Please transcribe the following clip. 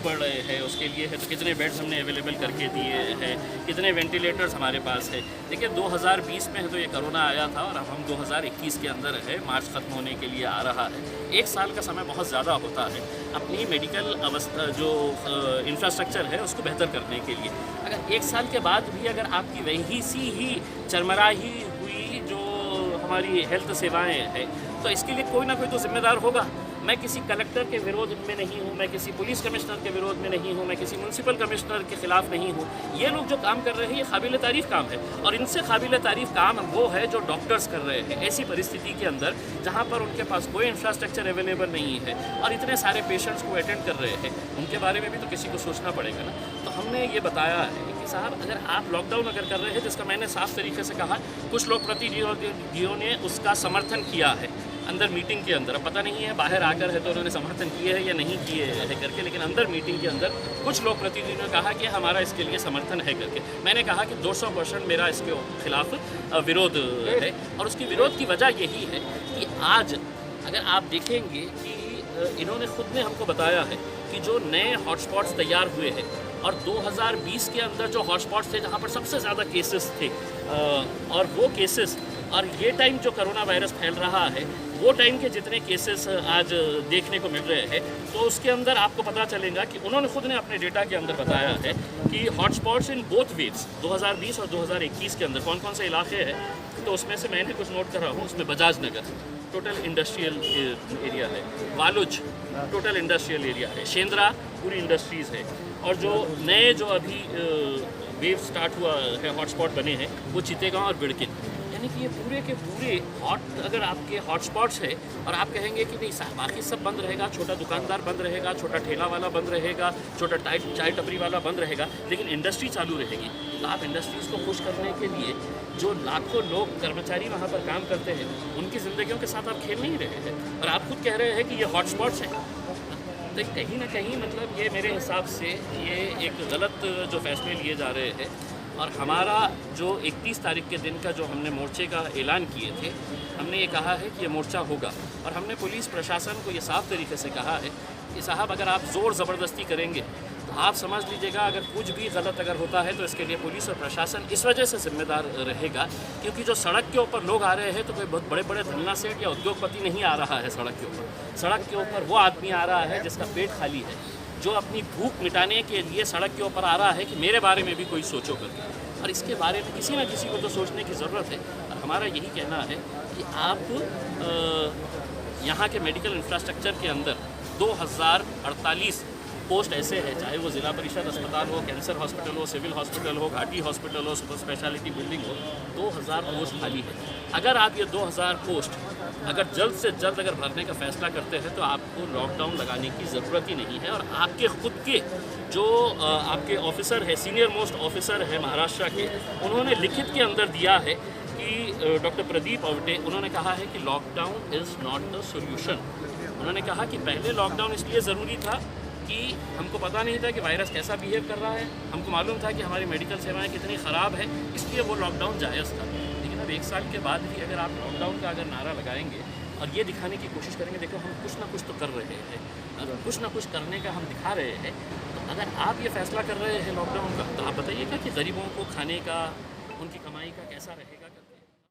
पड़ रहे हैं उसके लिए है, तो कितने बेड्स हमने अवेलेबल करके दिए हैं, कितने वेंटिलेटर्स हमारे पास है। देखिए 2020 में तो ये कोरोना आया था और अब हम 2021 के अंदर है, मार्च ख़त्म होने के लिए आ रहा है। एक साल का समय बहुत ज़्यादा होता है अपनी मेडिकल अवस्था जो इंफ्रास्ट्रक्चर है उसको बेहतर करने के लिए। अगर एक साल के बाद भी अगर आपकी वही सी ही चरमराही हुई जो हमारी हेल्थ सेवाएं हैं, तो इसके लिए कोई ना कोई तो जिम्मेदार होगा। मैं किसी कलेक्टर के विरोध में नहीं हूँ, मैं किसी पुलिस कमिश्नर के विरोध में नहीं हूँ, मैं किसी म्यूनसिपल कमिश्नर के खिलाफ नहीं हूँ। ये लोग जो काम कर रहे हैं ये काबिल तारीफ़ काम है, और इनसे काबिल तारीफ़ काम वो है जो डॉक्टर्स कर रहे हैं ऐसी परिस्थिति के अंदर जहाँ पर उनके पास कोई इंफ्रास्ट्रक्चर अवेलेबल नहीं है और इतने सारे पेशेंट्स को अटेंड कर रहे हैं। उनके बारे में भी तो किसी को सोचना पड़ेगा ना। तो हमने ये बताया है कि साहब अगर आप लॉकडाउन अगर कर रहे हैं, जिसका मैंने साफ तरीके से कहा, कुछ लोग प्रतिनिधियों ने उसका समर्थन किया है अंदर मीटिंग के अंदर। अब पता नहीं है बाहर आकर है तो उन्होंने समर्थन किए है या नहीं किए है करके, लेकिन अंदर मीटिंग के अंदर कुछ लोग प्रतिनिधियों ने कहा कि हमारा इसके लिए समर्थन है करके। मैंने कहा कि 200% मेरा इसके खिलाफ विरोध है, और उसकी विरोध की वजह यही है कि आज अगर आप देखेंगे कि इन्होंने खुद ने हमको बताया है कि जो नए हॉटस्पॉट्स तैयार हुए हैं और 2020 के अंदर जो हॉटस्पॉट्स थे जहाँ पर सबसे ज़्यादा केसेस थे, और वो केसेस और ये टाइम जो कोरोना वायरस फैल रहा है वो टाइम के जितने केसेस आज देखने को मिल रहे हैं, तो उसके अंदर आपको पता चलेगा कि उन्होंने खुद ने अपने डेटा के अंदर बताया है कि हॉटस्पॉट्स इन बोथ वेव्स 2020 और 2021 के अंदर कौन कौन से इलाके हैं। तो उसमें से मैंने कुछ नोट कर रहा हूँ। उसमें Bajaj Nagar total industrial area है, वालुज टोटल इंडस्ट्रियल एरिया है, शेंद्रा पूरी इंडस्ट्रीज़ है, और जो नए जो अभी वेव स्टार्ट हुआ है हॉटस्पॉट बने हैं वो चितेगांव और बिड़किन। यानी कि ये पूरे के पूरे अगर आपके हॉटस्पॉट्स है और आप कहेंगे कि नहीं बाकी सब बंद रहेगा, छोटा दुकानदार बंद रहेगा, छोटा ठेला वाला बंद रहेगा, छोटा चाय टपरी वाला बंद रहेगा, लेकिन इंडस्ट्री चालू रहेगी, तो आप इंडस्ट्रीज़ को खुश करने के लिए जो लाखों लोग कर्मचारी वहाँ पर काम करते हैं उनकी ज़िंदगियों के साथ आप खेल नहीं रहे हैं। और आप खुद कह रहे हैं कि ये हॉटस्पॉट्स हैं, तो कहीं ना कहीं मतलब ये मेरे हिसाब से ये एक गलत जो फैसले लिए जा रहे हैं। और हमारा जो 31 तारीख के दिन का जो हमने मोर्चे का ऐलान किए थे, हमने ये कहा है कि ये मोर्चा होगा, और हमने पुलिस प्रशासन को ये साफ तरीके से कहा है कि साहब अगर आप ज़ोर ज़बरदस्ती करेंगे तो आप समझ लीजिएगा अगर कुछ भी गलत अगर होता है तो इसके लिए पुलिस और प्रशासन इस वजह से जिम्मेदार रहेगा, क्योंकि जो सड़क के ऊपर लोग आ रहे हैं तो कोई बहुत बड़े बड़े धन्ना सेठ या उद्योगपति नहीं आ रहा है सड़क के ऊपर। सड़क के ऊपर वो आदमी आ रहा है जिसका पेट खाली है, जो अपनी भूख मिटाने के लिए सड़क के ऊपर आ रहा है कि मेरे बारे में भी कोई सोचो करके। और इसके बारे में किसी ना किसी को तो सोचने की ज़रूरत है। और हमारा यही कहना है कि आप यहाँ के मेडिकल इंफ्रास्ट्रक्चर के अंदर 2048 पोस्ट ऐसे हैं, चाहे वो ज़िला परिषद अस्पताल हो, कैंसर हॉस्पिटल हो, सिविल हॉस्पिटल हो, घाटी हॉस्पिटल हो, सुपर स्पेशलिटी बिल्डिंग हो, 2000 पोस्ट खाली है। अगर आप ये 2000 पोस्ट अगर जल्द से जल्द अगर भरने का फैसला करते हैं तो आपको लॉकडाउन लगाने की ज़रूरत ही नहीं है। और आपके खुद के जो आपके ऑफिसर है, सीनियर मोस्ट ऑफिसर है महाराष्ट्र के, उन्होंने लिखित के अंदर दिया है कि डॉक्टर प्रदीप अवटे, उन्होंने कहा है कि lockdown is not the solution. उन्होंने कहा कि पहले लॉकडाउन इसलिए ज़रूरी था कि हमको पता नहीं था कि वायरस कैसा बिहेव कर रहा है, हमको मालूम था कि हमारी मेडिकल सेवाएं कितनी ख़राब है, इसलिए वो लॉकडाउन जायज़ था। लेकिन अब एक साल के बाद भी अगर आप लॉकडाउन का अगर नारा लगाएंगे और ये दिखाने की कोशिश करेंगे देखो हम कुछ ना कुछ तो कर रहे हैं, कुछ ना कुछ करने का हम दिखा रहे हैं, तो अगर आप ये फैसला कर रहे हैं लॉकडाउन का, तो आप बताइएगा कि गरीबों को खाने का, उनकी कमाई का कैसा रहेगा।